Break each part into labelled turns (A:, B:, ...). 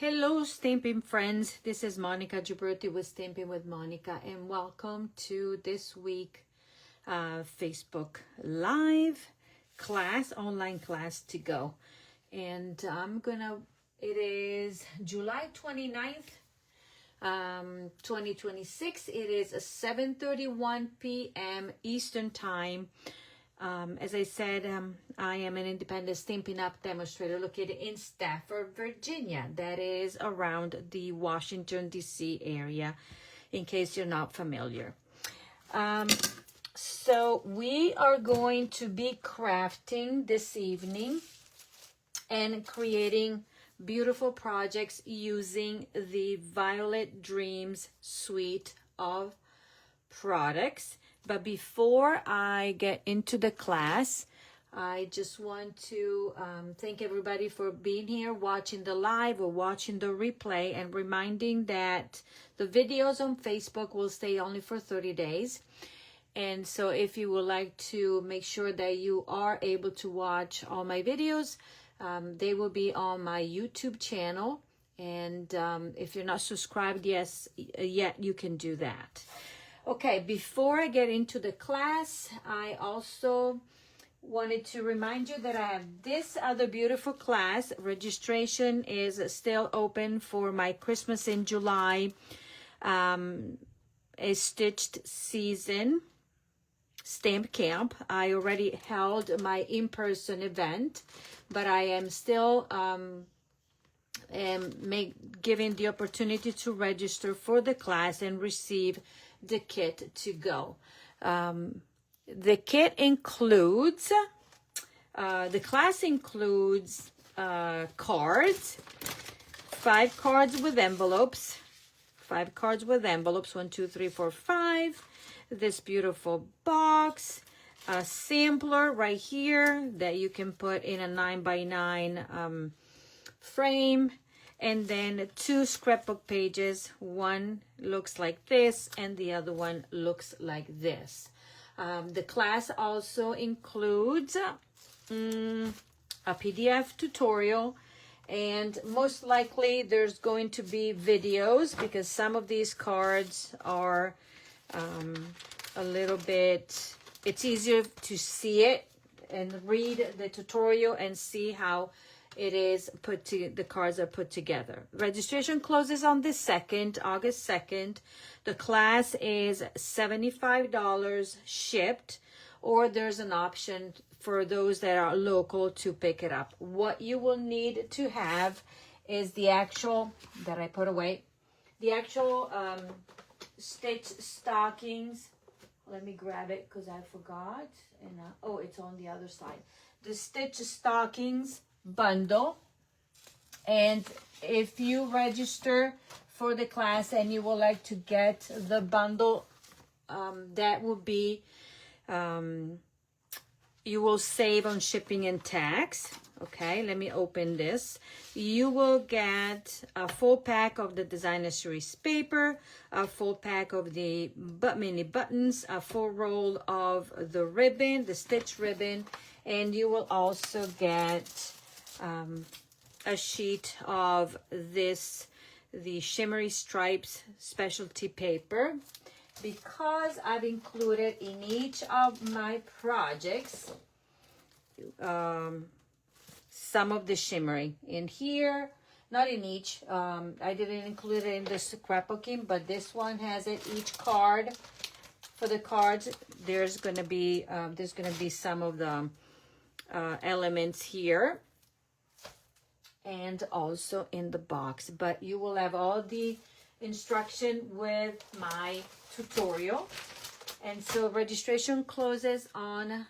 A: Hello, Stamping friends. This is Monica Gibberti with Stamping with Monica, and welcome to this week Facebook Live class, online class to go. And it is July 29th, 2026. It is 7:31 p.m. Eastern Time. As I said, I am an independent Stampin' Up! Demonstrator located in Stafford, Virginia. That is around the Washington, D.C. area, in case you're not familiar. So we are going to be crafting this evening and creating beautiful projects using the Violet Dreams suite of products. But before I get into the class, I just want to thank everybody for being here, watching the live or watching the replay, and reminding that the videos on Facebook will stay only for 30 days. And so if you would like to make sure that you are able to watch all my videos, they will be on my YouTube channel. And if you're not subscribed yet, you can do that. Okay, before I get into the class, I also wanted to remind you that I have this other beautiful class. Registration is still open for my Christmas in July a stitched season stamp camp. I already held my in-person event, but I am still giving the opportunity to register for the class and receive the kit to go. The kit includes, the class includes cards, 5 cards with envelopes, 5 cards with envelopes, 1, 2, 3, 4, 5, this beautiful box, a sampler right here that you can put in a 9x9 frame, and then 2 scrapbook pages. One looks like this and the other one looks like this. The class also includes a PDF tutorial, and most likely there's going to be videos because some of these cards are a little bit, it's easier to see it and read the tutorial and see how it is the cards are put together. Registration closes on the 2nd, August 2nd. The class is $75 shipped, or there's an option for those that are local to pick it up. What you will need to have is the actual, that I put away, the actual stitch stockings. Let me grab it because I forgot. And oh, it's on the other side. The stitch stockings bundle. And if you register for the class and you would like to get the bundle, that will be you will save on shipping and tax. Okay, let me open this. You will get a full pack of the designer series paper, a full pack of the mini buttons, a full roll of the ribbon, the stitch ribbon, and you will also get a sheet of the Shimmery Stripes specialty paper. Because I've included in each of my projects some of the shimmery in here, not in each. I didn't include it in the scrapbooking, but this one has it. Each card, for the cards, there's gonna be some of the elements here, and also in the box. But you will have all the instruction with my tutorial. And so registration closes on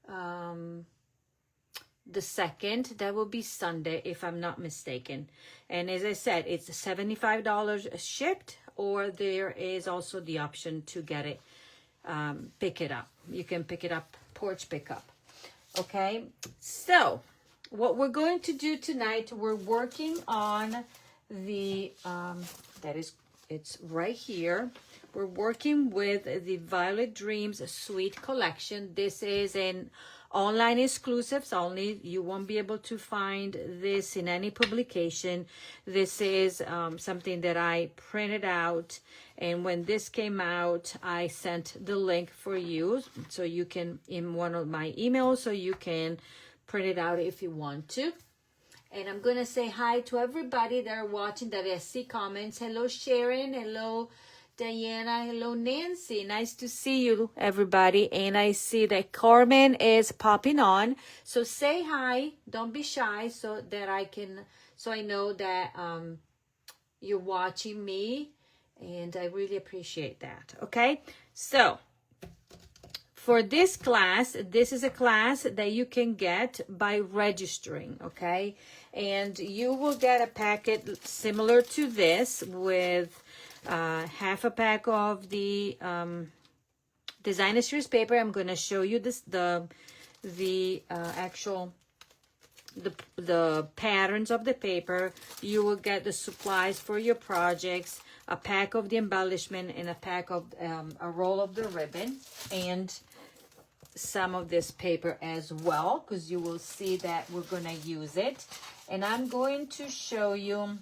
A: the 2nd. That will be Sunday, if I'm not mistaken. And as I said, it's $75 shipped, or there is also the option to get it, pick it up. You can pick it up, porch pickup. Okay, so what we're going to do tonight, we're working on the it's right here. we're working with the Violet Dreams Suite collection. This is an online exclusives only. You won't be able to find this in any publication. This is something that I printed out, and when this came out, I sent the link for you, so you can, in one of my emails, so you can print it out if you want to. And I'm gonna say hi to everybody that are watching, that I see comments. Hello Sharon, hello Diana, hello Nancy. Nice to see you, everybody. And I see that Carmen is popping on. So say hi, don't be shy, so that I know that you're watching me. And I really appreciate that. Okay, so for this class, this is a class that you can get by registering, okay? And you will get a packet similar to this with half a pack of the designer series paper. I'm going to show you this, the actual the patterns of the paper. You will get the supplies for your projects, a pack of the embellishment, and a pack of a roll of the ribbon, and some of this paper as well, because you will see that we're going to use it. And I'm going to show you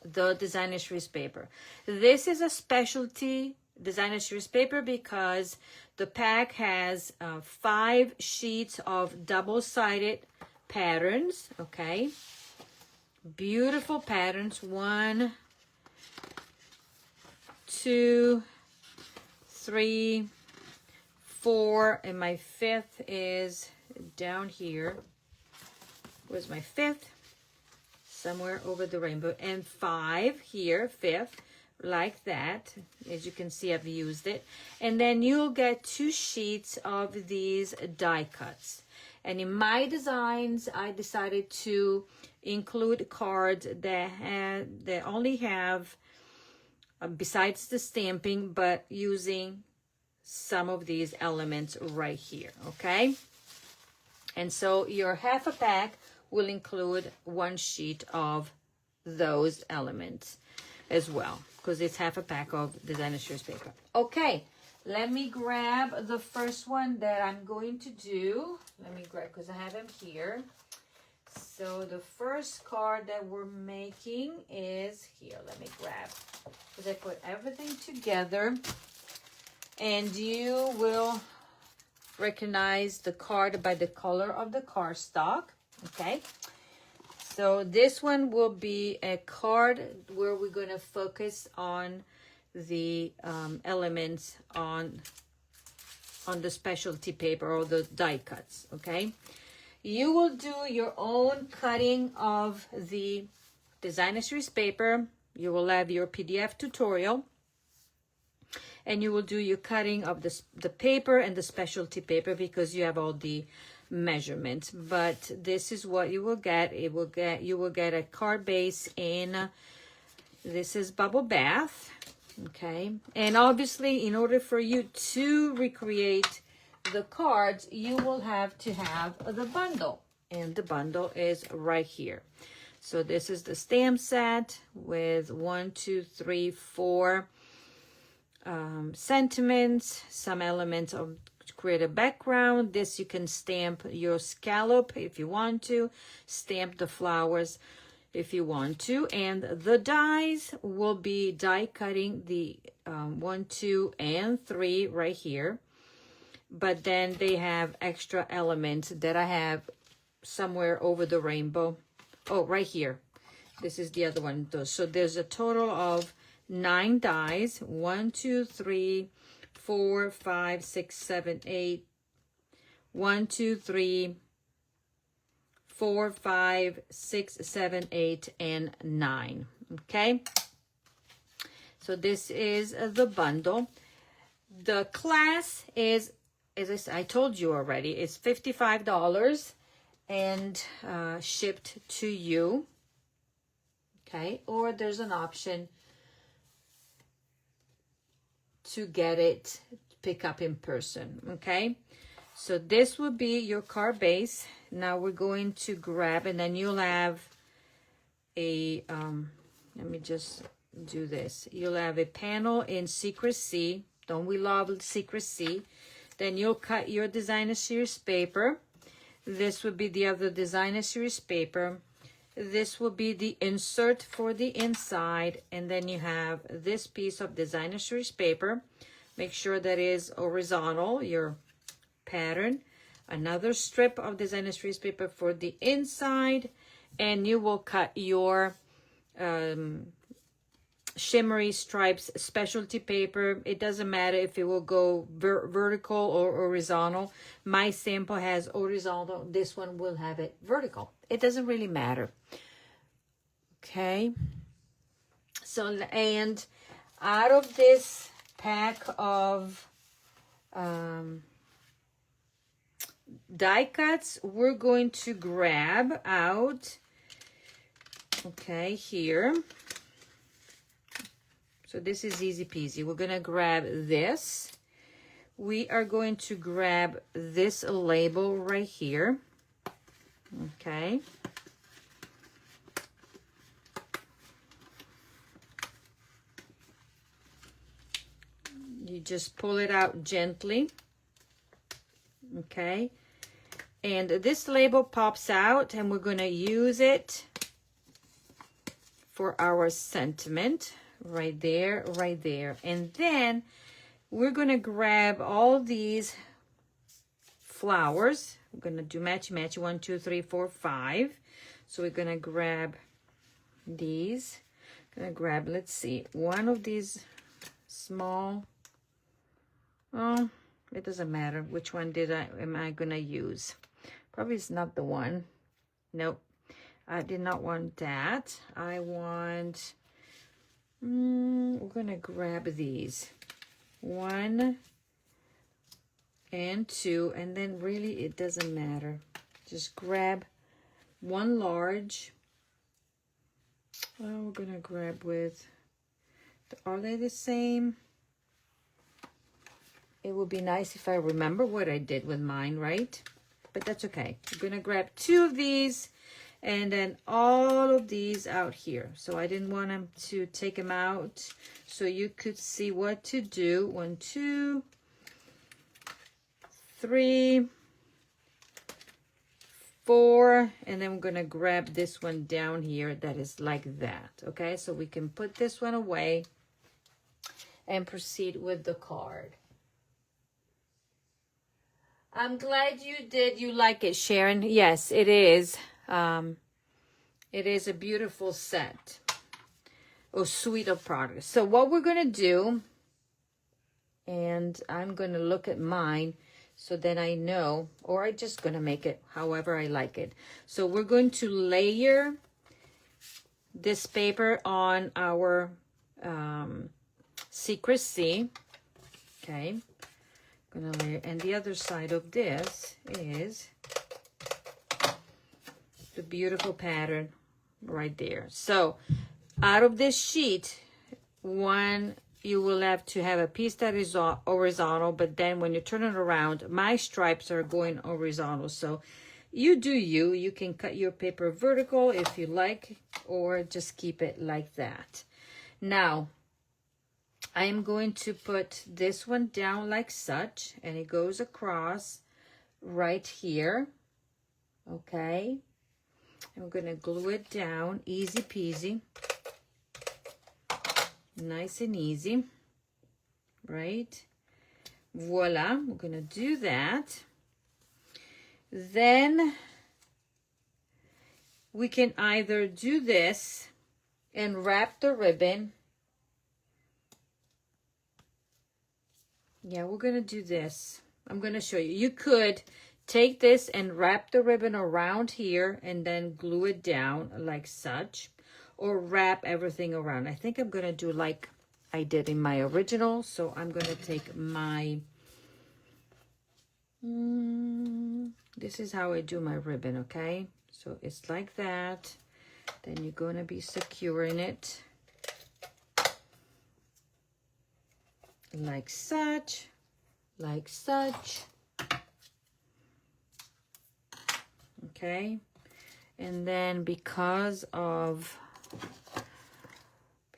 A: the designer series paper. This is a specialty designer series paper because the pack has 5 sheets of double-sided patterns. Okay, beautiful patterns. 1, 2, 3, 4, and my 5th is down here. Where's my 5th? Somewhere over the rainbow. And 5 here, 5th, like that. As you can see, I've used it. And then you'll get 2 sheets of these die cuts. And in my designs, I decided to include cards that only have, besides the stamping, but using some of these elements right here, okay? And so your half a pack will include 1 sheet of those elements as well, because it's half a pack of designer series paper. Okay, let me grab the first one that I'm going to do. Let me grab, because I have them here. So the first card that we're making is here. Let me grab, because I put everything together. And you will recognize the card by the color of the cardstock, okay? So this one will be a card where we're going to focus on the elements on the specialty paper or the die cuts, okay? You will do your own cutting of the designer series paper. You will have your PDF tutorial. And you will do your cutting of the paper and the specialty paper because you have all the measurements. But this is what you will get. You will get a card base in, this is Bubble Bath, okay? And obviously, in order for you to recreate the cards, you will have to have the bundle. And the bundle is right here. So this is the stamp set with 1, 2, 3, 4 sentiments, some elements of create a background. This you can stamp your scallop if you want to, stamp the flowers if you want to, and the dies will be die cutting the 1, 2, and 3 right here. But then they have extra elements that I have somewhere over the rainbow. Oh, right here. This is the other one. So there's a total of 9 dies. 1, 2, 3, 4, 5, 6, 7, 8. 1, 2, 3, 4, 5, 6, 7, 8, and 9. Okay. So this is the bundle. The class is, as I told you already, it's $55 and shipped to you. Okay. Or there's an option to get it pick up in person. Okay, so this will be your card base. Now we're going to grab, and then you'll have a let me just do this. You'll have a panel in Secrecy. Don't we love Secrecy? Then you'll cut your designer series paper. This would be the other designer series paper. This will be the insert for the inside. And then you have this piece of designer series paper. Make sure that is horizontal, your pattern. Another strip of designer series paper for the inside. And you will cut your shimmery stripes specialty paper. It doesn't matter if it will go vertical or horizontal. My sample has horizontal. This one will have it vertical. It doesn't really matter. Okay. So, and out of this pack of die cuts, we're going to grab out, okay, here. So this is easy peasy. We're going to grab this. We are going to grab this label right here. Okay. You just pull it out gently. Okay. And this label pops out and we're going to use it for our sentiment. Right there, right there. And then we're going to grab all these flowers. We're going to do matchy-matchy. 1, 2, 3, 4, 5. So we're going to grab these. Going to grab, let's see, one of these small. Oh, it doesn't matter which one am I going to use. Probably it's not the one. Nope. I did not want that. I want... we're going to grab these. 1 and 2. And then really it doesn't matter. Just grab one large. Oh, we're going to grab with... Are they the same? It would be nice if I remember what I did with mine, right? But that's okay. I'm going to grab 2 of these. And then all of these out here. So I didn't want them to take them out. So you could see what to do. 1, 2, 3, 4. And then we're going to grab this one down here that is like that. Okay, so we can put this one away and proceed with the card. I'm glad you did. You like it, Sharon. Yes, it is. It is a beautiful set or suite of products. So what we're going to do, and I'm going to look at mine so that I know, or I'm just going to make it however I like it. So we're going to layer this paper on our Secrecy. Okay. Gonna layer, and the other side of this is the beautiful pattern right there. So out of this sheet, one, you will have to have a piece that is horizontal, but then when you turn it around, my stripes are going horizontal. So you do you. You can cut your paper vertical if you like, or just keep it like that. Now, I am going to put this one down like such, and it goes across right here. Okay. I'm going to glue it down, easy peasy. Nice and easy, right? Voila, we're going to do that. Then we can either do this and wrap the ribbon. Yeah, we're going to do this. I'm going to show you. You could take this and wrap the ribbon around here and then glue it down like such, or wrap everything around. I think I'm going to do like I did in my original. So I'm going to take my, this is how I do my ribbon, okay? So it's like that. Then you're going to be securing it like such, like such. Okay, and then because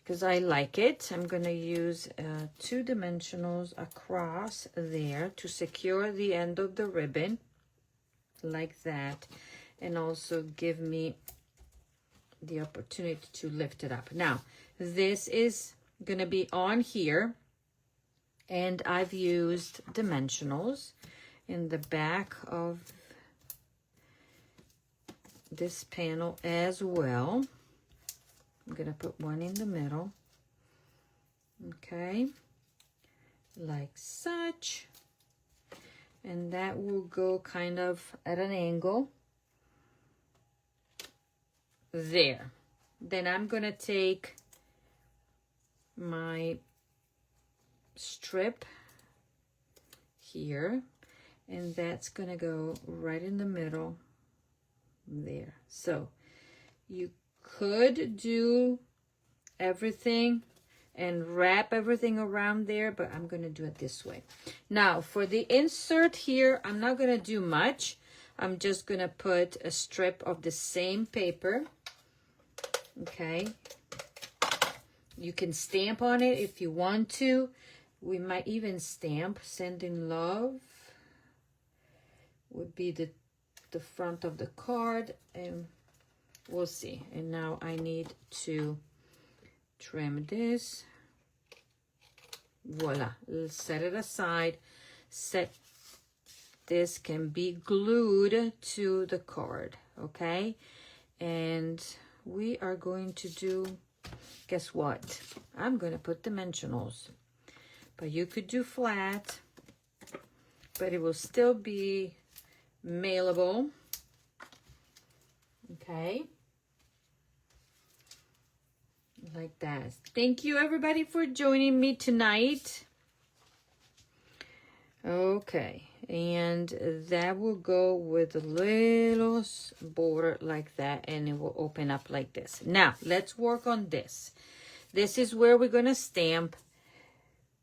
A: because I like it. I'm going to use 2 dimensionals across there to secure the end of the ribbon like that, and also give me the opportunity to lift it up. Now, this is going to be on here, and I've used dimensionals in the back of this panel as well. I'm going to put one in the middle, okay, like such, and that will go kind of at an angle there. Then I'm going to take my strip here, and that's going to go right in the middle there. So you could do everything and wrap everything around there, but I'm going to do it this way. Now for the insert here, I'm not going to do much. I'm just going to put a strip of the same paper. Okay, you can stamp on it if you want to. We might even stamp "Sending Love" would be the front of the card, and we'll see. And now I need to trim this. Voila, set it aside. This can be glued to the card, okay? And we are going to do, guess what? I'm going to put dimensionals, but you could do flat, but it will still be mailable, okay, like that. Thank you everybody for joining me tonight. Okay, and that will go with a little border like that, and it will open up like this. Now let's work on this. This is where we're going to stamp.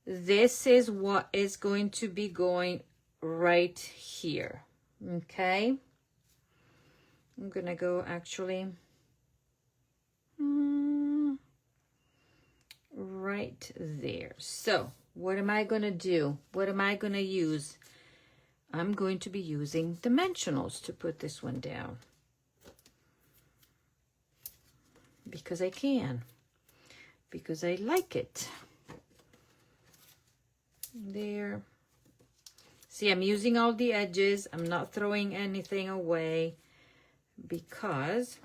A: This is what is going to be going right here. Okay, I'm gonna go actually right there. So what am I gonna do? What am I gonna use? I'm going to be using dimensionals to put this one down, because I can, because I like it. There. See, I'm using all the edges. I'm not throwing anything away, because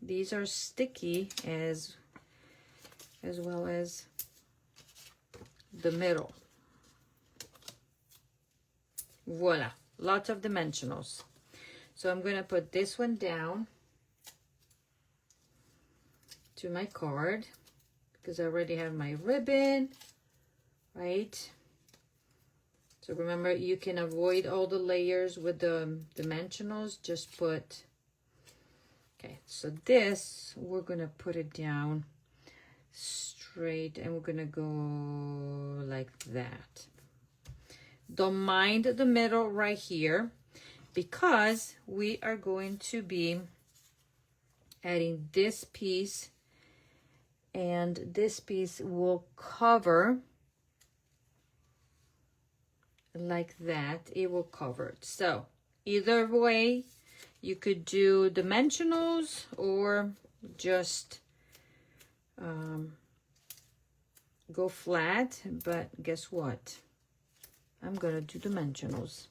A: these are sticky as well as the middle. Voila, lots of dimensionals. So I'm going to put this one down to my card, because I already have my ribbon, right? So remember, you can avoid all the layers with the dimensionals. Just put, okay, so this, we're going to put it down straight, and we're going to go like that. Don't mind the middle right here, because we are going to be adding this piece, and this piece will cover like that. It will cover it. So either way, you could do dimensionals or just go flat, but guess what? I'm gonna do dimensionals,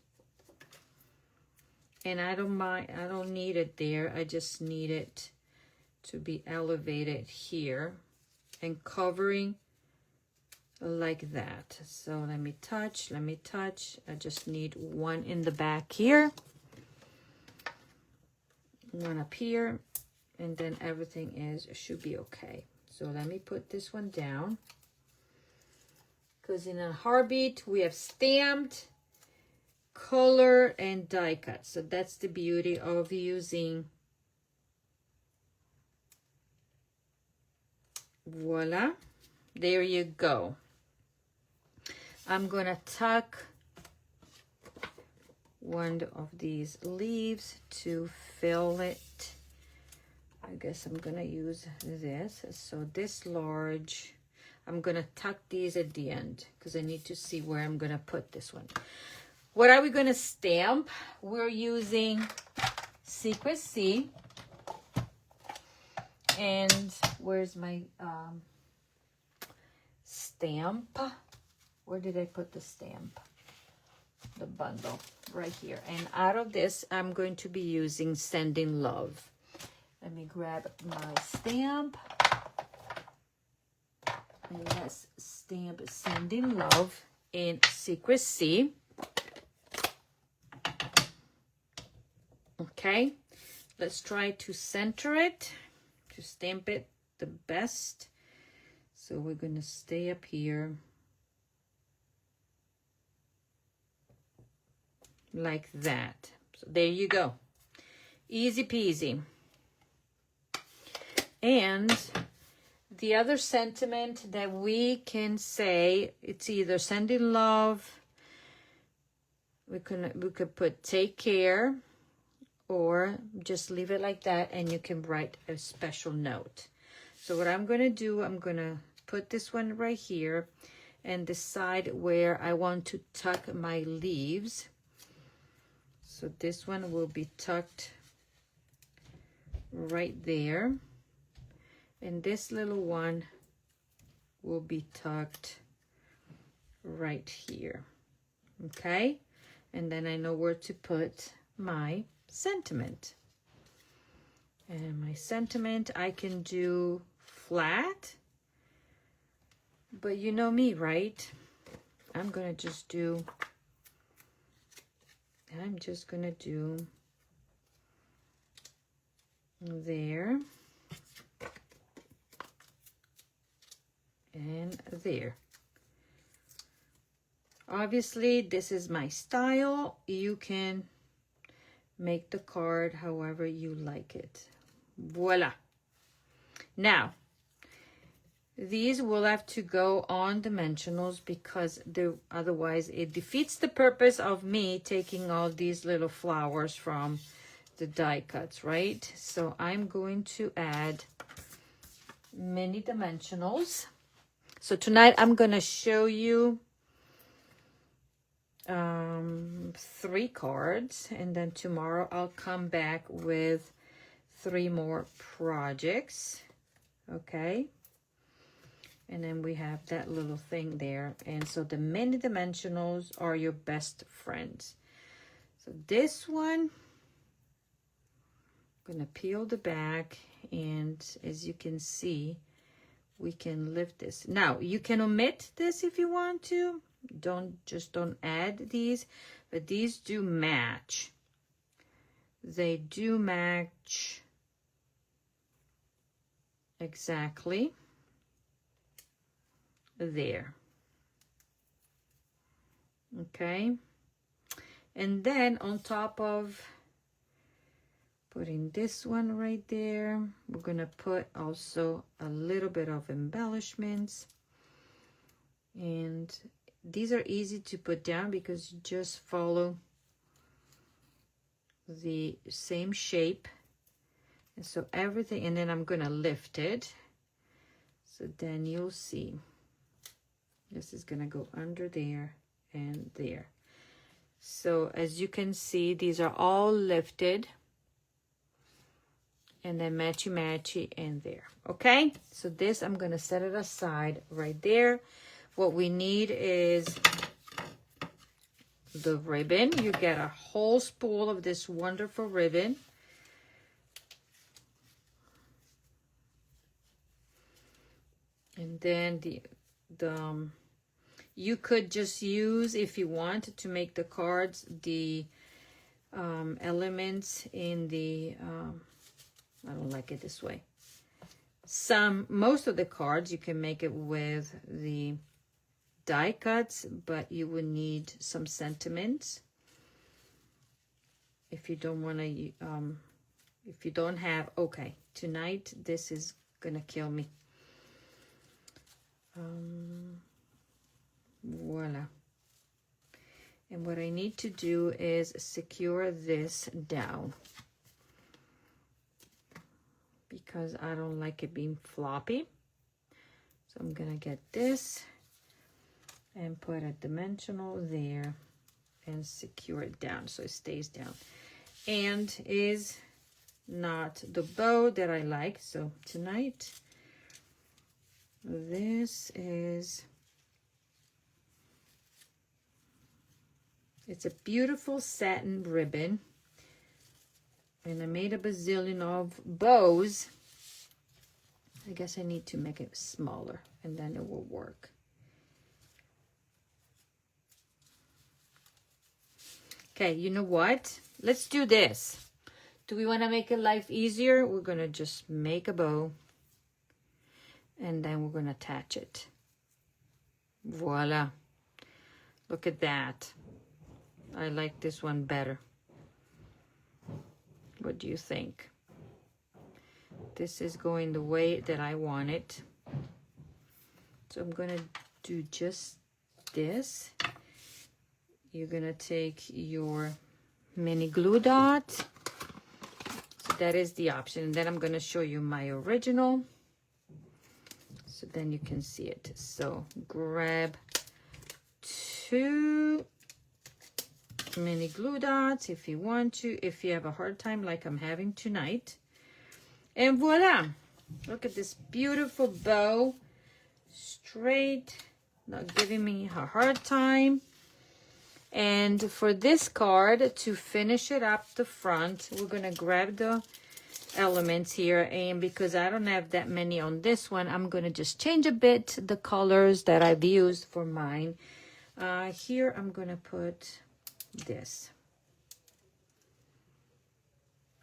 A: and I don't mind, I don't need it there. I just need it to be elevated here and covering like that. So let me touch. I just need one in the back here, one up here, and then everything should be okay. So let me put this one down, because in a heartbeat we have stamped, color, and die cut. So that's the beauty of using, voila, there you go. I'm gonna tuck one of these leaves to fill it. I I guess I'm gonna use this. So this large, I'm gonna tuck these at the end because I need to see where I'm gonna put this one. What are we gonna stamp? We're using Secrecy. And where's my stamp? Where did I put the stamp? The bundle right here. And out of this, I'm going to be using Sending Love. Let me grab my stamp. And let's stamp Sending Love in Secrecy. Okay, let's try to center it, to stamp it the best. So we're going to stay up here like that. So there you go. Easy peasy. And the other sentiment that we can say, it's either Sending Love, we could put Take Care, or just leave it like that and you can write a special note. So what I'm going to do, I'm going to put this one right here and decide where I want to tuck my leaves. So this one will be tucked right there. And this little one will be tucked right here. Okay? And then I know where to put my sentiment. And my sentiment, I can do flat. But you know me, right? I'm just gonna do there and there. Obviously, this is my style. You can make the card however you like it. Voila. Now, these will have to go on dimensionals because otherwise it defeats the purpose of me taking all these little flowers from the die cuts, right? So I'm going to add mini dimensionals. So tonight I'm going to show you 3 cards, and then tomorrow I'll come back with 3 more projects. Okay, and then we have that little thing there. And so the mini dimensionals are your best friends. So this one, I'm gonna peel the back, and as you can see, we can lift this. Now you can omit this if you want to. Don't add these, but these do match. They do match exactly there. Okay, and then on top of putting this one right there, we're gonna put also a little bit of embellishments. And these are easy to put down because you just follow the same shape. And so everything, and then I'm gonna lift it. So then you'll see this is gonna go under there and there. So as you can see, these are all lifted. And then matchy in there. Okay, so this I'm gonna set it aside right there. What we need is the ribbon. You get a whole spool of this wonderful ribbon. And then you could just use, if you want to make the cards, the elements in the, I don't like it this way. Most of the cards you can make it with the die cuts, but you would need some sentiments. If you don't want to, if you don't have, okay, tonight this is gonna kill me. Voila. And what I need to do is secure this down, because I don't like it being floppy. So I'm gonna get this and put a dimensional there and secure it down so it stays down. And is not the bow that I like. So tonight, this is, it's a beautiful satin ribbon. And I made a bazillion of bows. I guess I need to make it smaller and then it will work. Okay, you know what? Let's do this. Do we want to make it life easier? We're going to just make a bow and then we're going to attach it. Voila. Look at that. I like this one better. What do you think? This is going the way that I want it. So I'm going to do just this. You're going to take your mini glue dot. So that is the option. And then I'm going to show you my original. So then you can see it. So grab 2 mini glue dots if you want to, if you have a hard time like I'm having tonight. And voila, look at this beautiful bow, straight, not giving me a hard time. And for this card, to finish it up the front, we're gonna grab the elements here, and because I don't have that many on this one, I'm gonna just change a bit the colors that I've used for mine. Here I'm gonna put this.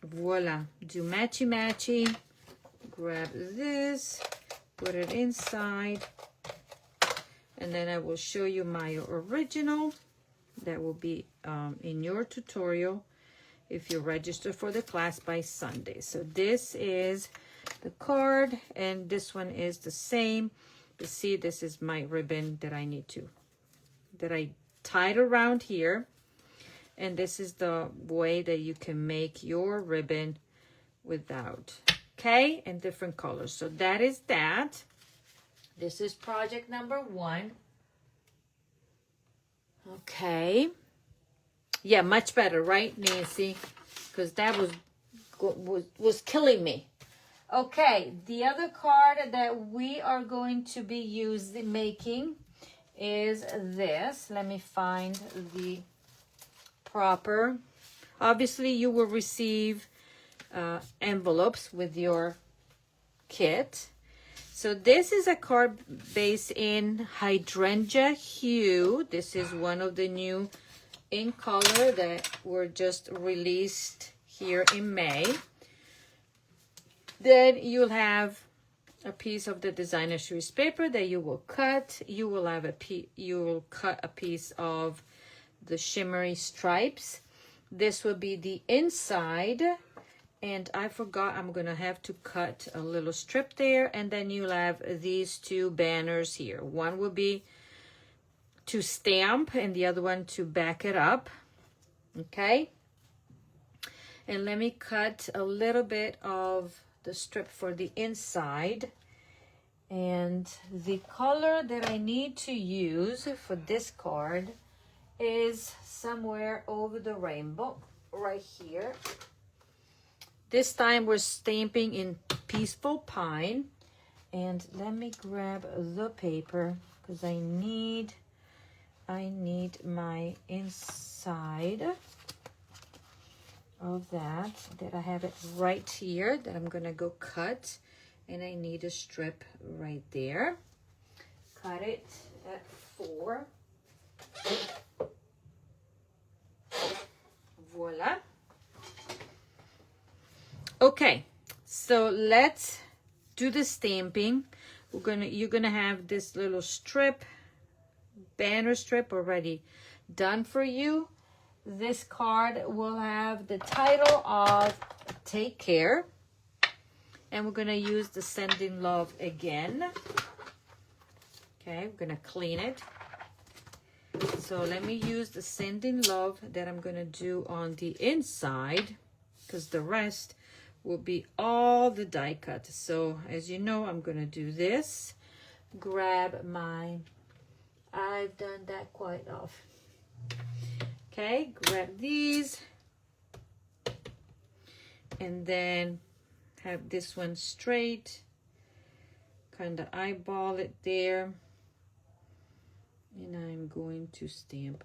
A: Voila, do matchy matchy. Grab this, put it inside, and then I will show you my original. That will be in your tutorial if you register for the class by Sunday. So this is the card, and this one is the same. You see, this is my ribbon that I tied around here. And this is the way that you can make your ribbon without, okay? And different colors. So that is that. This is project number 1. Okay. Yeah, much better, right, Nancy? Because that was killing me. Okay, the other card that we are going to be making is this. Let me find the proper. Obviously, you will receive envelopes with your kit. So this is a card based in Hydrangea Hue. This is one of the new in color that were just released here in May. Then you'll have a piece of the designer series paper that you will cut. You will have you will cut a piece of the shimmery stripes. This will be the inside. And I forgot, I'm gonna have to cut a little strip there, and then you'll have these 2 banners here. One will be to stamp and the other one to back it up, okay? And let me cut a little bit of the strip for the inside. And the color that I need to use for this card is somewhere over the rainbow, right here. This time we're stamping in Peaceful Pine. And let me grab the paper because I need my inside of that I have it right here that I'm gonna go cut, and I need a strip right there. Cut it at 4. Voila. Okay, so let's do the stamping. You're gonna have this little strip, banner strip already done for you. This card will have the title of Take Care. And we're gonna use the Sending Love again. Okay, we're gonna clean it. So let me use the Sending Love that I'm gonna do on the inside, because the rest will be all the die cut. So as you know, I'm gonna do this. Grab my, I've done that quite often. Okay, grab these. And then have this one straight. Kind of eyeball it there. And I'm going to stamp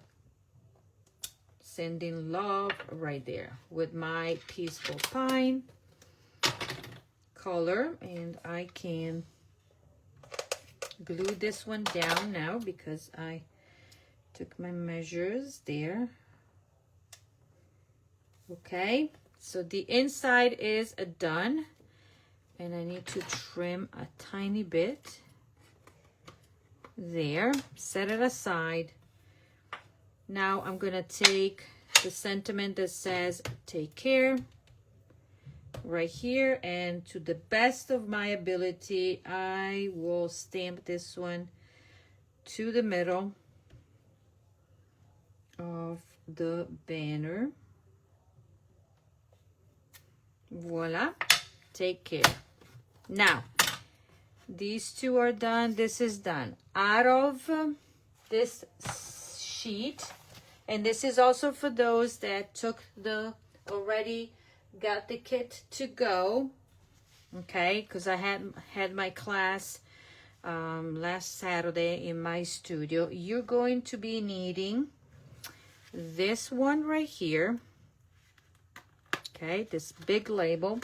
A: Sending Love right there with my Peaceful Pine color. And I can glue this one down now because I took my measures there. Okay, so the inside is done. And I need to trim a tiny bit there. Set it aside. Now I'm gonna take the sentiment that says take care right here, and to the best of my ability I will stamp this one to the middle of the banner. Voila, take care. Now these two are done. This is done. Out of this sheet, and this is also for those that took the already got the kit to go, okay, because I had my class last Saturday in my studio. You're going to be needing this one right here, okay, this big label,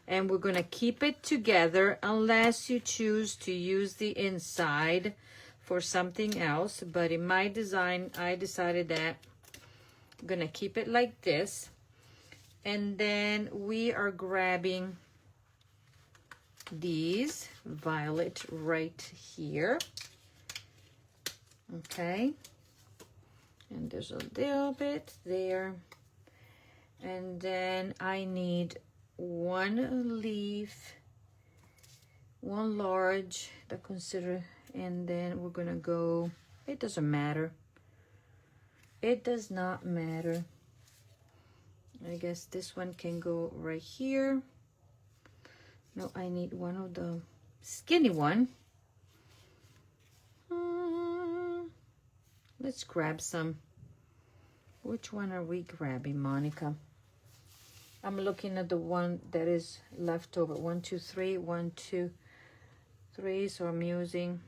A: and we're going to keep it together unless you choose to use the inside for something else. But in my design, I decided that I'm going to keep it like this. And then we are grabbing these violet right here. Okay. And there's a little bit there. And then I need one leaf, one large to consider, and then we're gonna go, it doesn't matter. It does not matter. I guess this one can go right here. No, I need one of the skinny one. Let's grab some. Which one are we grabbing, Monica? I'm looking at the one that is left over. 1, 2, 3, 1, 2, 3. So I'm using,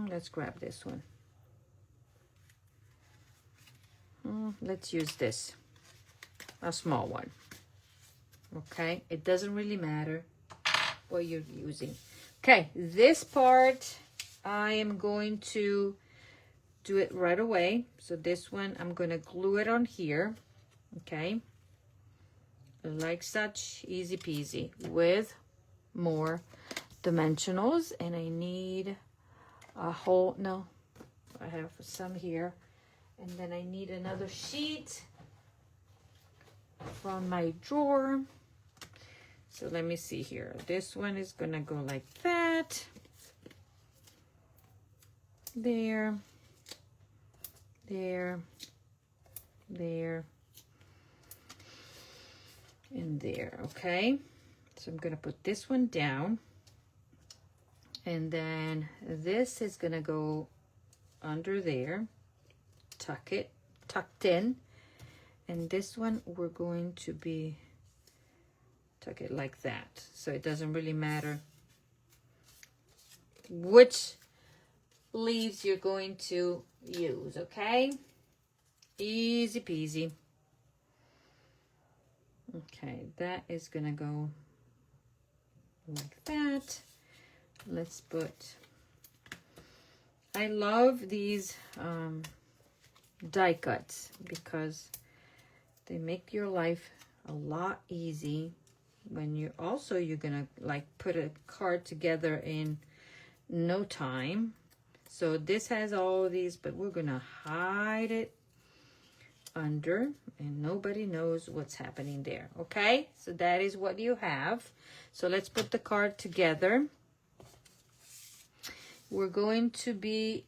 A: let's grab this one. Let's use this, a small one. Okay, it doesn't really matter what you're using. Okay, this part I am going to do it right away. So this one I'm going to glue it on here. Okay, like such, easy peasy, with more dimensionals. And I need a whole, no, I have some here, and then I need another sheet from my drawer. So let me see here. This one is gonna go like that. There, there, there, and there. Okay, so I'm gonna put this one down, and then this is gonna go under there, tucked in, and this one we're going to be tuck it like that, so it doesn't really matter which leaves you're going to use. Okay, easy peasy. Okay, that is gonna go like that. Let's put, I love these die cuts because they make your life a lot easy when you're gonna like put a card together in no time. So this has all of these, but we're gonna hide it under and nobody knows what's happening there. Okay, so that is what you have. So let's put the card together. We're going to be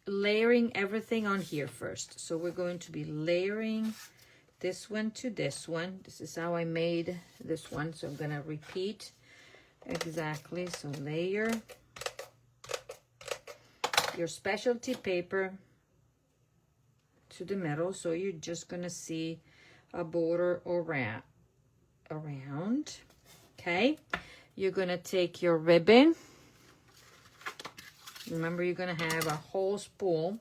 A: layering everything on here first. So we're going to be layering this one to this one. This is how I made this one, so I'm gonna repeat exactly. So layer your specialty paper to the middle, so you're just gonna see a border around. Okay, you're gonna take your ribbon. Remember, you're gonna have a whole spool,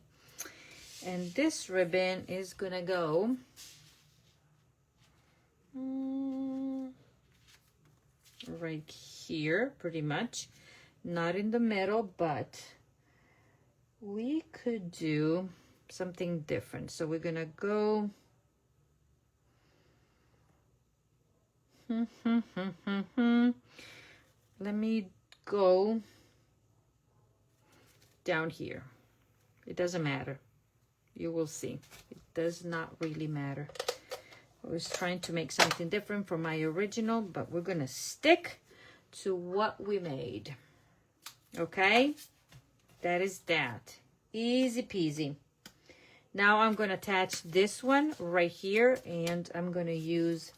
A: and this ribbon is gonna go right here, pretty much. Not in the middle, but we could do something different. So we're gonna go let me go down here. It doesn't matter. You will see. It does not really matter. I was trying to make something different from my original, but we're gonna stick to what we made. Okay? That is that. Easy peasy. Now I'm gonna attach this one right here, and I'm gonna use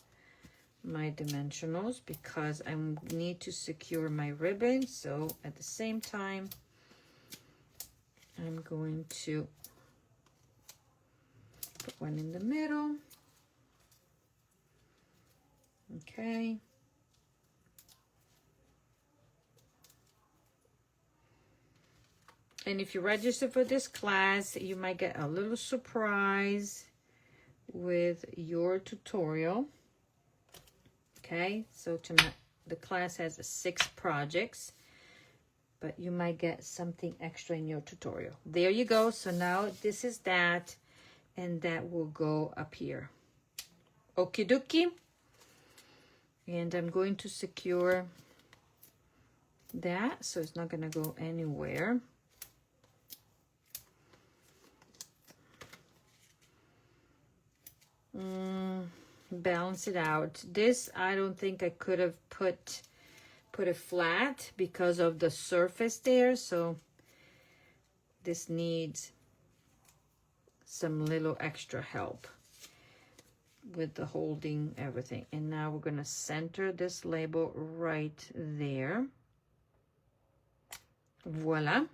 A: my dimensionals because I need to secure my ribbon. So at the same time, I'm going to put one in the middle. Okay. And if you register for this class, you might get a little surprise with your tutorial. Okay, so tonight the class has 6 projects, but you might get something extra in your tutorial. There you go. So now this is that, and that will go up here. Okie dokie. And I'm going to secure that so it's not going to go anywhere. Balance it out. This, I don't think I could have put it flat because of the surface there, so this needs some little extra help with the holding everything. And now we're going to center this label right there. Voila.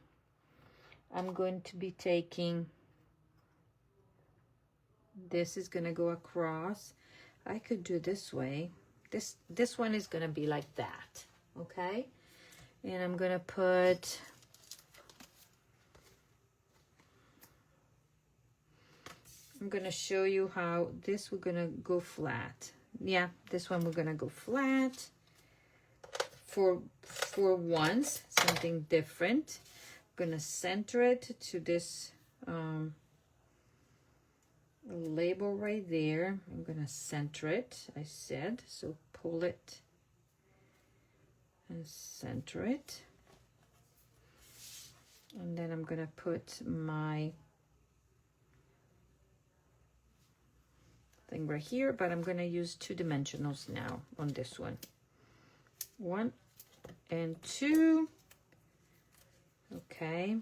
A: I'm going to be taking, this is going to go across. I could do this way. This one is going to be like that. Okay. And I'm going to put I'm going to show you how this we're going to go flat. Yeah, this one we're going to go flat for once, something different. I'm going to center it to this label right there. I'm going to center it, I said. So pull it and center it. And then I'm going to put my thing right here, but I'm going to use 2 dimensionals now on this one. 1 and 2. Okay.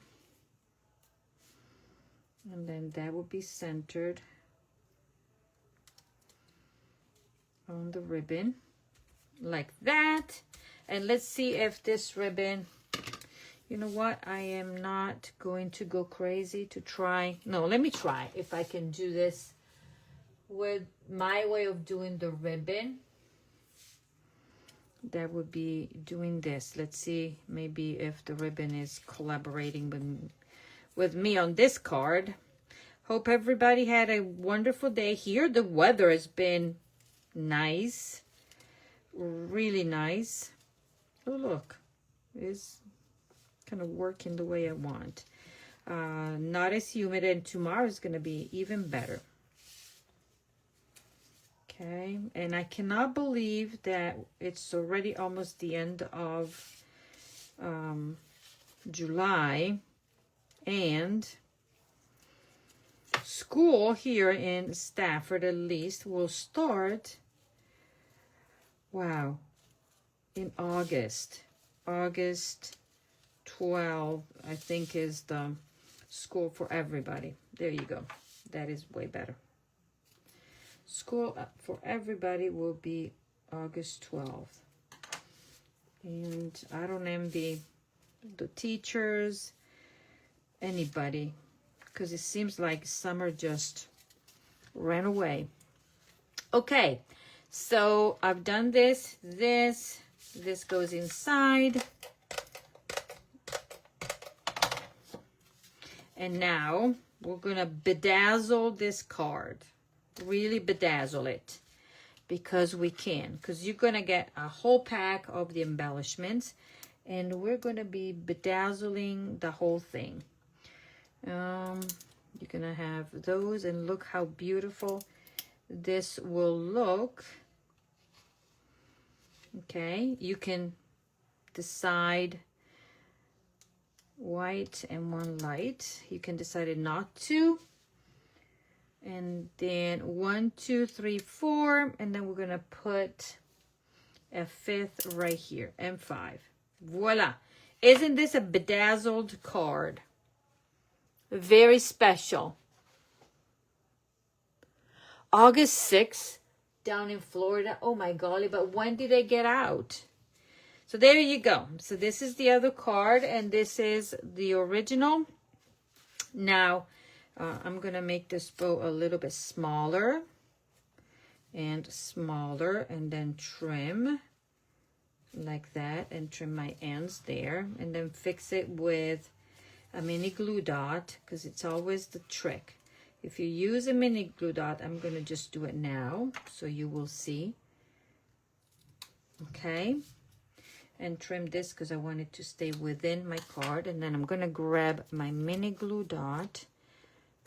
A: And then that will be centered on the ribbon like that. And let's see if this ribbon, you know what, I am not going to go crazy to try. No, let me try if I can do this with my way of doing the ribbon. That would be doing this. Let's see maybe if the ribbon is collaborating with me on this card. Hope everybody had a wonderful day. Here the weather has been nice, really nice. Oh look, it's kind of working the way I want. Not as humid, and tomorrow is going to be even better. Okay, and I cannot believe that it's already almost the end of July, and school here in Stafford at least will start, wow, in August. August 12, I think, is the school for everybody. There you go. That is way better. school for everybody will be August 12th. And I don't envy the teachers, anybody, because it seems like summer just ran away. Okay, so I've done this goes inside. And now we're gonna bedazzle this card. Really bedazzle it, because we can, because you're gonna get a whole pack of the embellishments, and we're gonna be bedazzling the whole thing. You're gonna have those, and look how beautiful this will look. Okay, you can decide white and one light. You can decide not to. And then 1, 2, 3, 4, and then we're gonna put a 5th right here, and 5. Voila! Isn't this a bedazzled card? Very special. August 6th, down in Florida. Oh my golly, but when did they get out? So there you go. So this is the other card, and this is the original. Now, I'm going to make this bow a little bit smaller, and then trim like that, and trim my ends there, and then fix it with a mini glue dot, because it's always the trick. If you use a mini glue dot, I'm going to just do it now so you will see. Okay, and trim this because I want it to stay within my card, and then I'm going to grab my mini glue dot,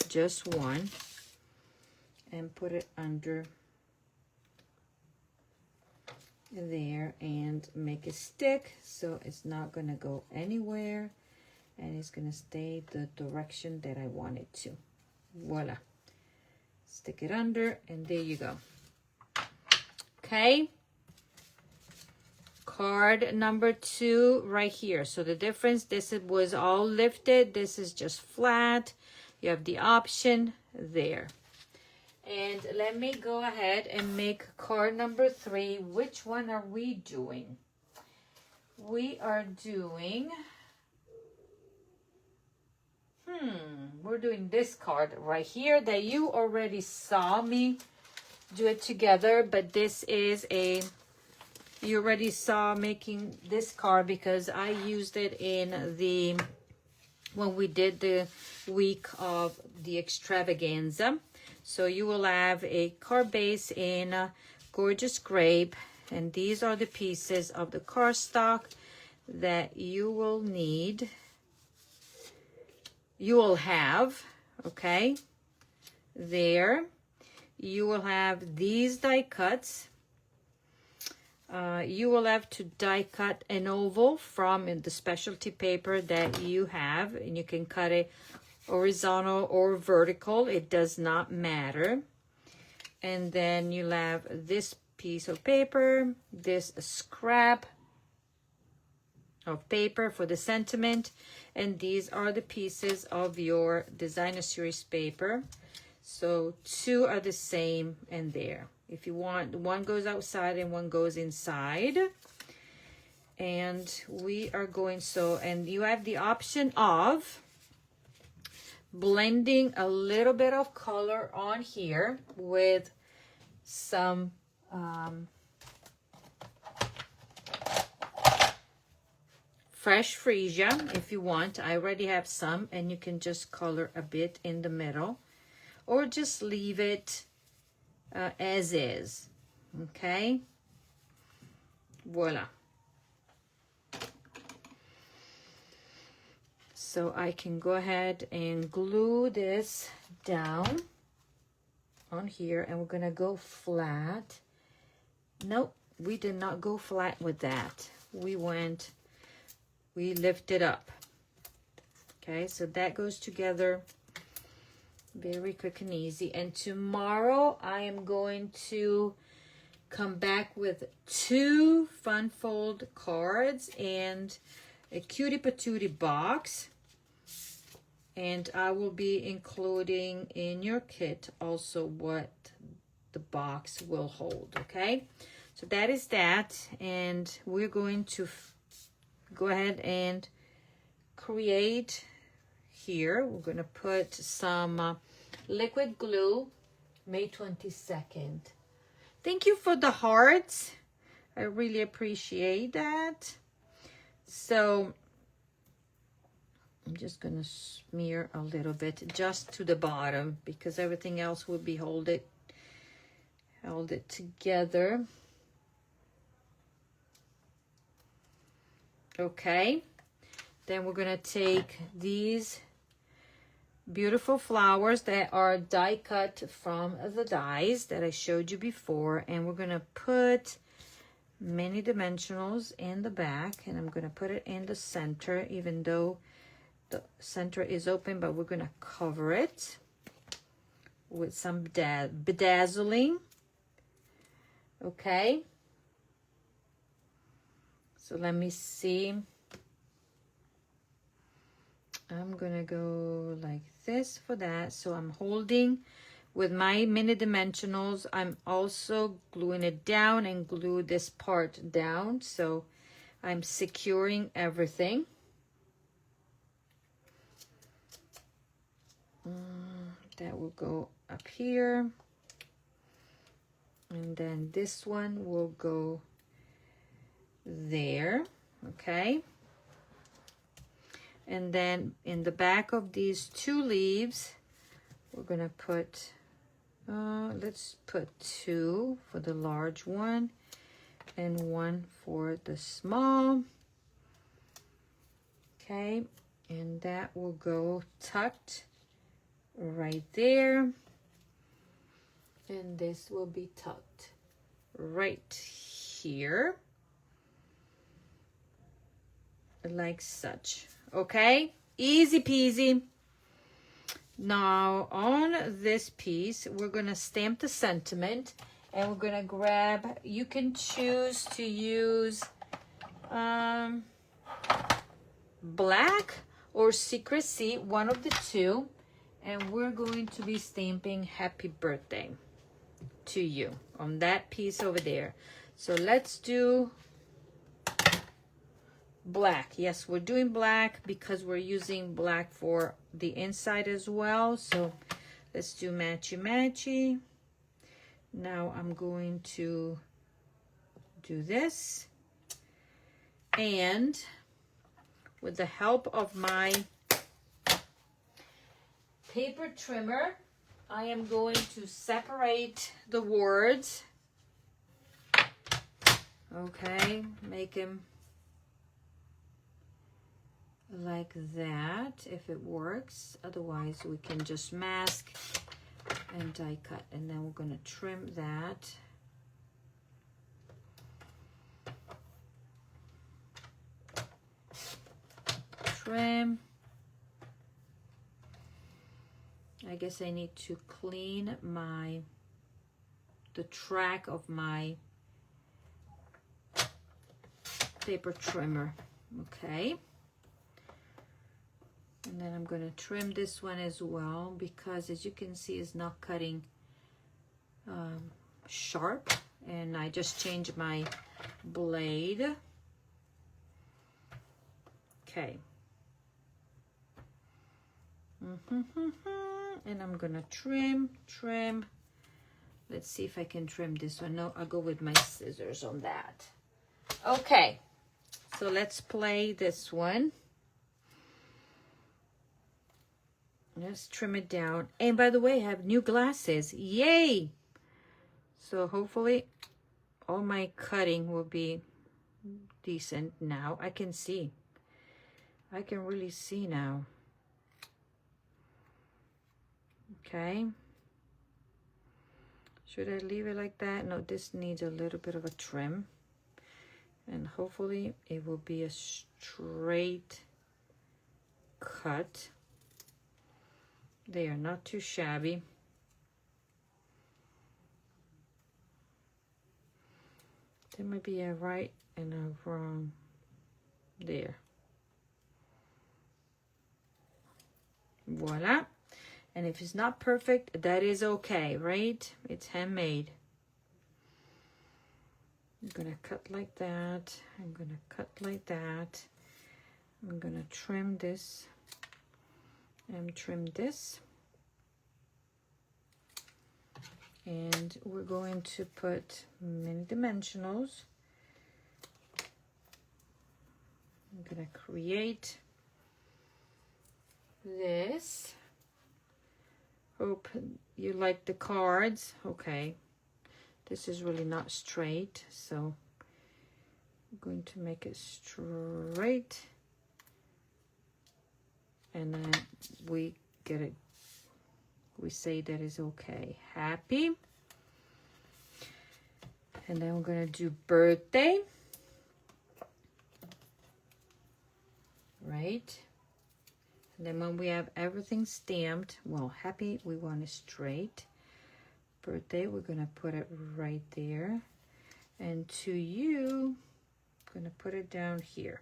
A: just one, and put it under there and make it stick so it's not going to go anywhere, and it's going to stay the direction that I want it to. Voila. Stick it under, and there you go. Okay. Card number 2 right here. So the difference, this was all lifted. This is just flat. You have the option there. And let me go ahead and make card number 3. Which one are we doing? We are doing... we're doing this card right here that you already saw me do it together, but this is you already saw making this card because I used it in when we did the week of the extravaganza. So you will have a card base in gorgeous grape, and these are the pieces of the cardstock that you will need. You will have, okay, there. You will have these die cuts. You will have to die cut an oval from the specialty paper that you have, and you can cut it horizontal or vertical. It does not matter. And then you'll have this piece of paper, this scrap of paper for the sentiment, and these are the pieces of your designer series paper. So 2 are the same, and there. If you want, one goes outside and one goes inside. And we are going and you have the option of blending a little bit of color on here with some fresh freesia if you want. I already have some, and you can just color a bit in the middle, or just leave it as is. Okay, voila. So I can go ahead and glue this down on here, and we're gonna go flat. Nope, we did not go flat with that. We lifted up. Okay, so that goes together very quick and easy. And tomorrow I am going to come back with 2 fun fold cards and a cutie patootie box. And I will be including in your kit also what the box will hold, okay? So that is that, and we're going to go ahead and create here. We're going to put some liquid glue, May 22nd. Thank you for the hearts. I really appreciate that. So I'm just going to smear a little bit just to the bottom because everything else will be held it together. Okay. Then we're going to take these beautiful flowers that are die cut from the dies that I showed you before, and we're going to put mini dimensionals in the back, and I'm going to put it in the center, even though the center is open, but we're going to cover it with some bedazzling. Okay. So let me see. I'm gonna go like this for that. So I'm holding with my mini dimensionals. I'm also gluing it down and glue this part down. So I'm securing everything. That will go up here. And then this one will go there, okay? And then in the back of these two leaves, we're gonna put, let's put 2 for the large one and 1 for the small. Okay, and that will go tucked right there. And this will be tucked right here, like such. Okay, easy peasy. Now on this piece, we're gonna stamp the sentiment, and we're gonna grab, you can choose to use black or Secrecy, one of the two, and we're going to be stamping happy birthday to you on that piece over there. So let's do black. Yes, we're doing black because we're using black for the inside as well. So let's do matchy matchy. Now I'm going to do this, and with the help of my paper trimmer, I am going to separate the words. Okay, make them like that if it works. Otherwise we can just mask and die cut, and then we're going to trim that. Trim. I guess I need to clean the track of my paper trimmer. Okay. And then I'm going to trim this one as well, because as you can see, it's not cutting sharp, and I just changed my blade. Okay. And I'm gonna trim. Let's see if I can trim this one. No, I'll go with my scissors on that. Okay, so let's play this one. Let's trim it down. And by the way, I have new glasses. Yay! So hopefully all my cutting will be decent now. I can see. I can really see now. Okay. Should I leave it like that? No, this needs a little bit of a trim. And hopefully it will be a straight cut. They are not too shabby. There might be a right and a wrong there. Voila. And if it's not perfect, that is okay, right? It's handmade. I'm gonna cut like that. I'm gonna cut like that. I'm gonna trim this and trim this. And we're going to put mini dimensionals. I'm gonna create this. Hope you like the cards. Okay, this is really not straight, so I'm going to make it straight, and then we get it, we say that is okay. Happy. And then we're gonna do birthday, right? And then when we have everything stamped, well, happy, we want it straight. Birthday, we're gonna put it right there. And to you, I'm gonna put it down here.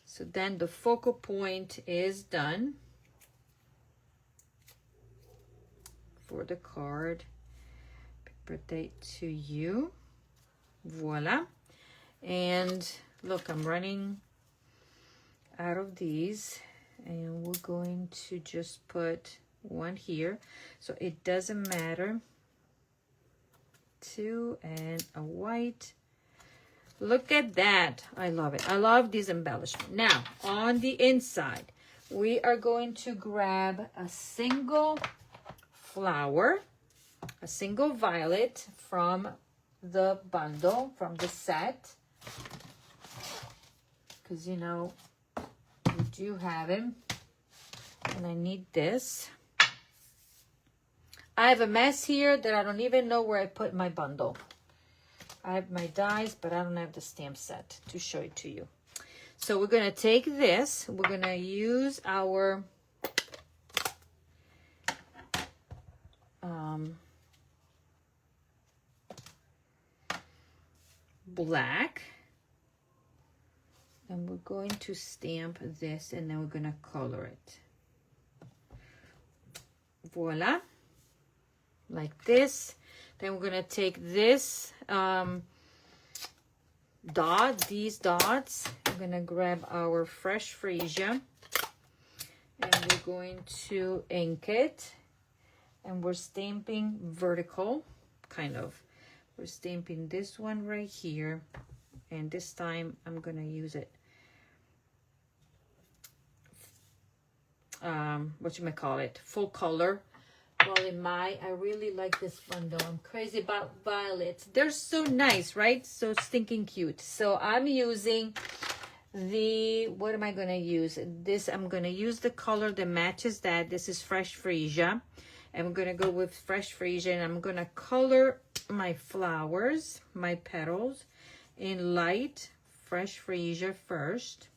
A: So then the focal point is done for the card. Birthday to you. Voila. And look, I'm running out of these, and we're going to just put one here, so it doesn't matter. Two, and a white. Look at that. I love it. I love this embellishment. Now on the inside, we are going to grab a single flower, a single violet from the bundle, from the set, because you know we do have him. And I need this. I have a mess here that I don't even know where I put my bundle. I have my dies, but I don't have the stamp set to show it to you. So we're going to take this. We're going to use our black. And we're going to stamp this, and then we're going to color it. Voila. Like this. Then we're going to take this these dots. We're going to grab our fresh freesia, and we're going to ink it. And we're stamping vertical, kind of. We're stamping this one right here. And this time I'm going to use it. Full color. Well, I really like this bundle. I'm crazy about violets. They're so nice, right? So stinking cute. So I'm using what am I going to use? I'm going to use the color that matches that. This is fresh freesia. And I'm going to go with fresh freesia, and I'm going to color my flowers, my petals, in light fresh freesia first.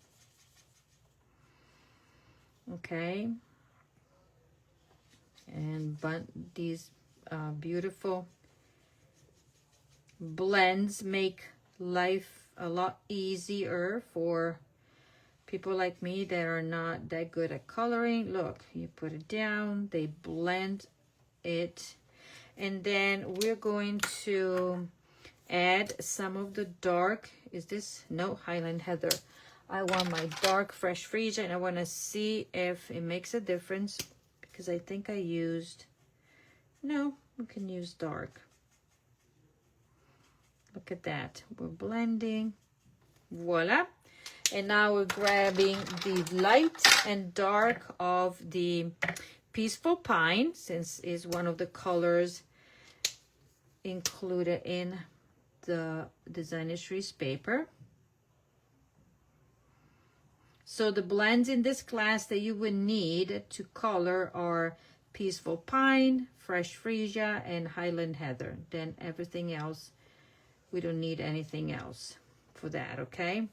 A: Okay. And these beautiful blends make life a lot easier for people like me that are not that good at coloring. Look, you put it down, they blend it, and then we're going to add some of the dark, Highland Heather. I want my dark fresh freesia, and I want to see if it makes a difference, because I think I used, no, we can use dark. Look at that. We're blending. Voila. And now we're grabbing the light and dark of the Peaceful Pine, since it's one of the colors included in the Designer's paper. So the blends in this class that you would need to color are Peaceful Pine, Fresh Freesia, and Highland Heather. Then everything else, we don't need anything else for that, okay?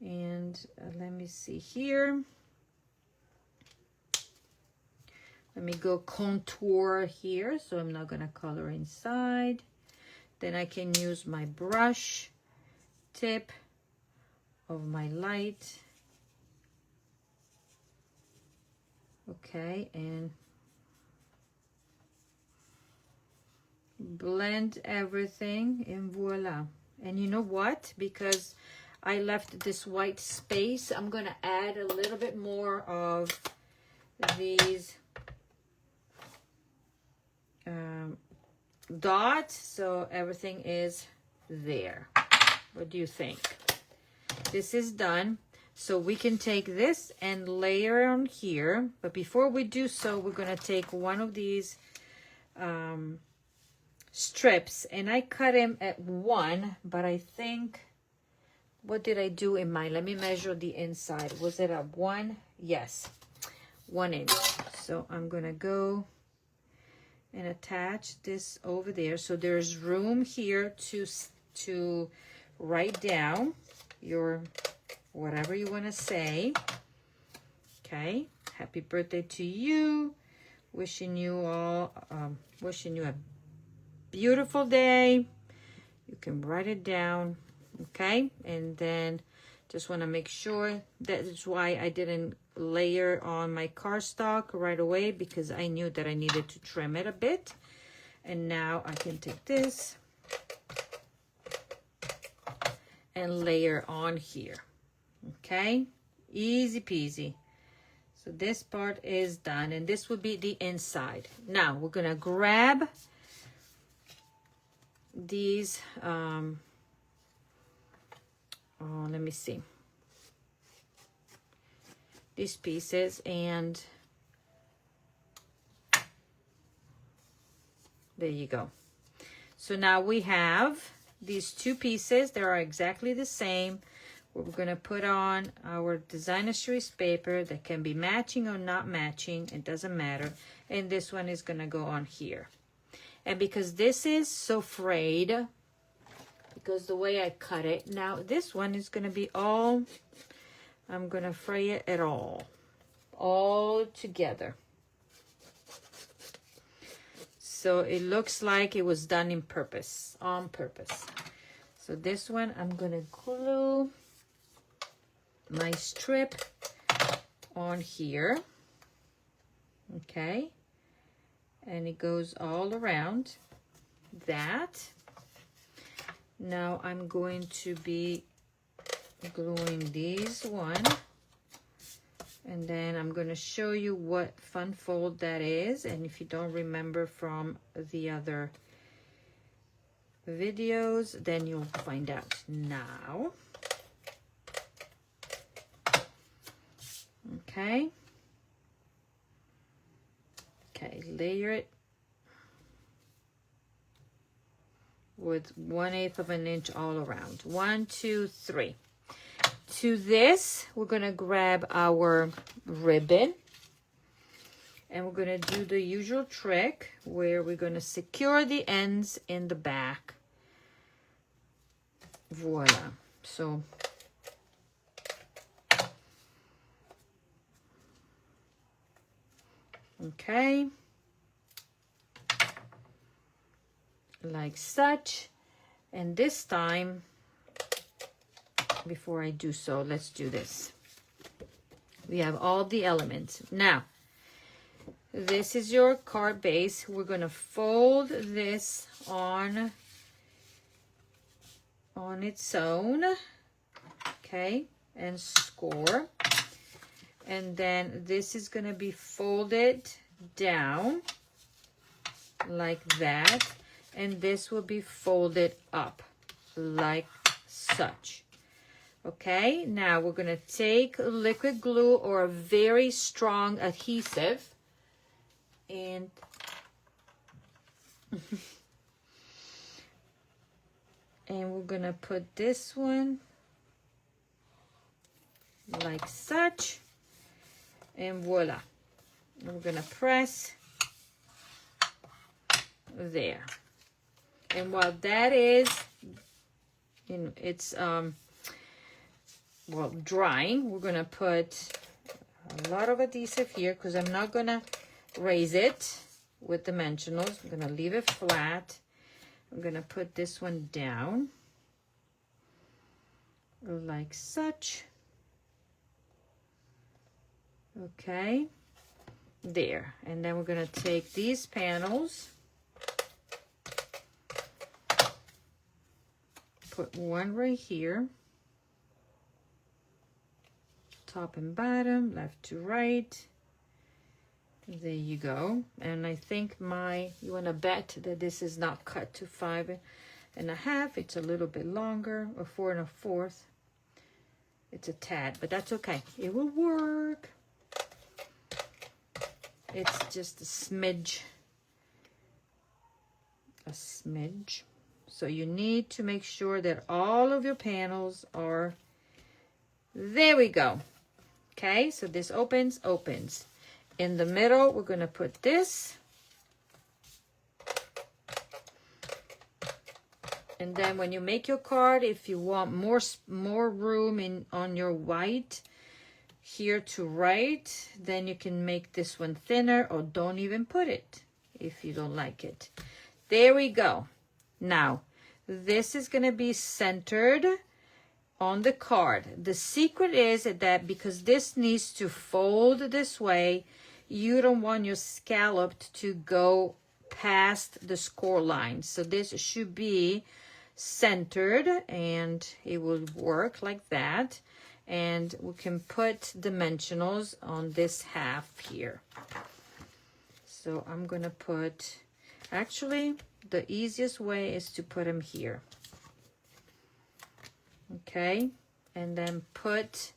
A: And let me see here. Let me go contour here, so I'm not gonna color inside. Then I can use my brush tip of my light Okay, and blend everything, and voila. And you know what? Because I left this white space, I'm gonna add a little bit more of these dots, so everything is there. What do you think? This is done. So we can take this and layer on here, but before we do so, we're gonna take one of these strips, and I cut him at 1, but I think, what did I do in mine? Let me measure the inside. Was it a 1? Yes, 1 inch. So I'm gonna go and attach this over there, so there's room here to write down your whatever you want to say. Okay, happy birthday to you, wishing you all wishing you a beautiful day. You can write it down. Okay, and then just want to make sure, that is why I didn't layer on my cardstock right away, because I knew that I needed to trim it a bit. And now I can take this and layer on here. Okay, easy peasy. So this part is done, and this will be the inside. Now we're gonna grab these let me see, these pieces, and there you go. So now we have these 2 pieces. They are exactly the same. We're going to put on our designer series paper that can be matching or not matching. It doesn't matter. And this one is going to go on here. And because this is so frayed, because the way I cut it, now this one is going to be all, I'm going to fray it at all together. So it looks like it was done on purpose. So this one, I'm going to glue my strip on here. Okay. And it goes all around that. Now I'm going to be gluing these one. And then I'm going to show you what fun fold that is. And if you don't remember from the other videos, then you'll find out now. Okay. Okay, layer it with 1/8 of an inch all around. 1, 2, 3. To this, we're going to grab our ribbon, and we're going to do the usual trick where we're going to secure the ends in the back. Voila. So okay, like such. And this time, before I do so, let's do this. We have all the elements. Now, this is your card base. We're going to fold this on its own, okay, and score. And then this is going to be folded down like that, and this will be folded up like such. Okay, now we're going to take liquid glue or a very strong adhesive, and and we're going to put this one like such, and voila. And we're going to press there. And while that is, you know, it's well, drying, we're going to put a lot of adhesive here, because I'm not going to raise it with dimensionals. I'm going to leave it flat. I'm going to put this one down like such. Okay. there. And then we're gonna take these panels, put one right here, top and bottom, left to right. There you go. And I think you want to bet that this is not cut to 5 1/2. It's a little bit longer, or 4 1/4. It's a tad, but that's okay. It will work. It's just a smidge. A smidge. So you need to make sure that all of your panels are, there we go. Okay, so this opens. In the middle, we're going to put this. And then when you make your card, if you want more room on your white here to write, then you can make this one thinner, or don't even put it if you don't like it. There we go. Now, this is going to be centered on the card. The secret is that because this needs to fold this way, you don't want your scallop to go past the score line. So this should be centered, and it will work like that. And we can put dimensionals on this half here. So I'm gonna put, actually the easiest way is to put them here. Okay, and then put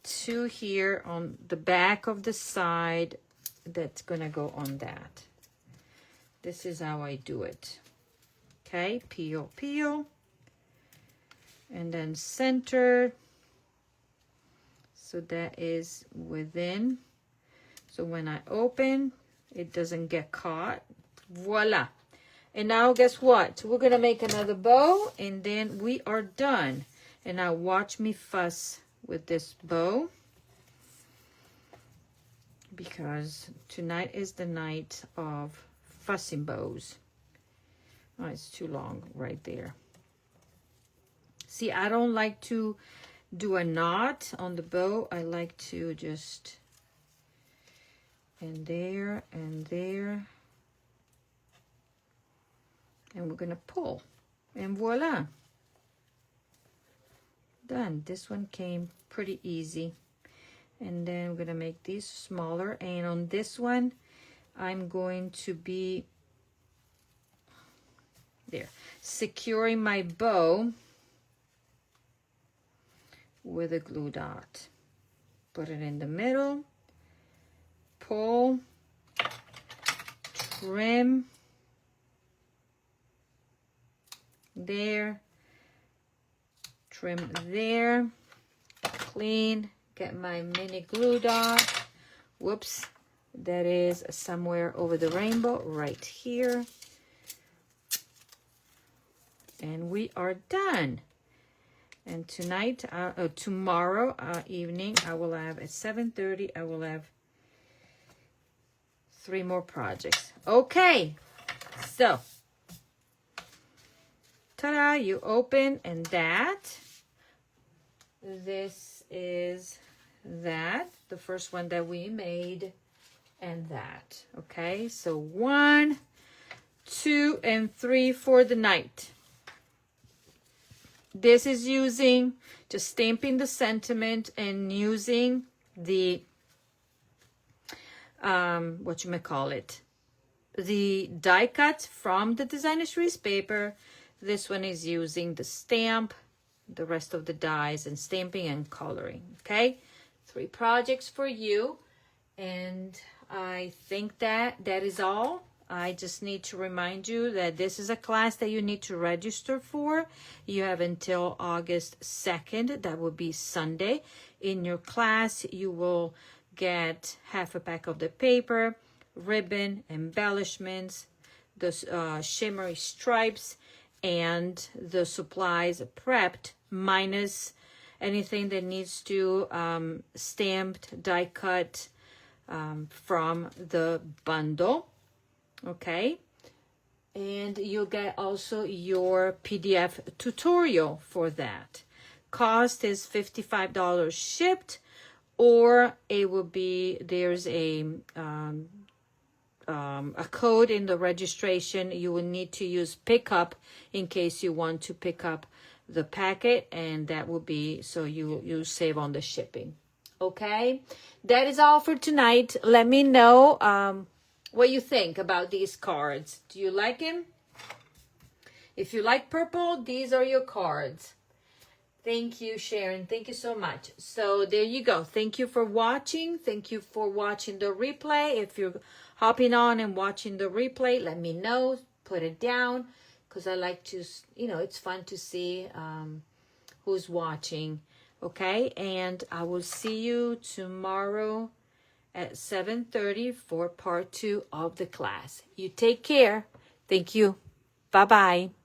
A: 2 here on the back of the side that's gonna go on that. This is how I do it. Okay, peel, and then center. So that is within. So when I open, it doesn't get caught. Voila. And now guess what? We're gonna make another bow, and then we are done. And now watch me fuss with this bow, because tonight is the night of fussing bows. Oh, it's too long right there. See, I don't like to do a knot on the bow. I like to just, and there, and there. And we're gonna pull, and voila. Done. This one came pretty easy. And then we're gonna make these smaller, and on this one I'm going to be there securing my bow with a glue dot. Put it in the middle, pull, trim there, trim there, clean, get my mini glue dot. Whoops, that is somewhere over the rainbow right here. And we are done. And tonight, tomorrow evening, I will have at 7:30, I will have 3 more projects. Okay, so ta-da, you open, and this is the first one that we made, and that. Okay, so 1, 2, and 3 for the night. This is using, just stamping the sentiment and using the, the die cut from the Designer Series paper. This one is using the stamp, the rest of the dies, and stamping and coloring. Okay, 3 projects for you. And I think that is all. I just need to remind you that this is a class that you need to register for. You have until August 2nd. That will be Sunday. In your class, you will get half a pack of the paper, ribbon, embellishments, the shimmery stripes, and the supplies prepped, minus anything that needs to stamped, die cut from the bundle. Okay, and you'll get also your PDF tutorial for that. Cost is $55 shipped, or it will be, there's a code in the registration. You will need to use pickup in case you want to pick up the packet, and that will be, so you save on the shipping. Okay, that is all for tonight. Let me know what you think about these cards. Do you like them? If you like purple, these are your cards. Thank you, Sharon. Thank you so much. So there you go. Thank you for watching. Thank you for watching the replay. If you're hopping on and watching the replay, let me know. Put it down, because I like to, it's fun to see who's watching. Okay, and I will see you tomorrow at 7:30 for part 2 of the class. You take care. Thank you. Bye-bye.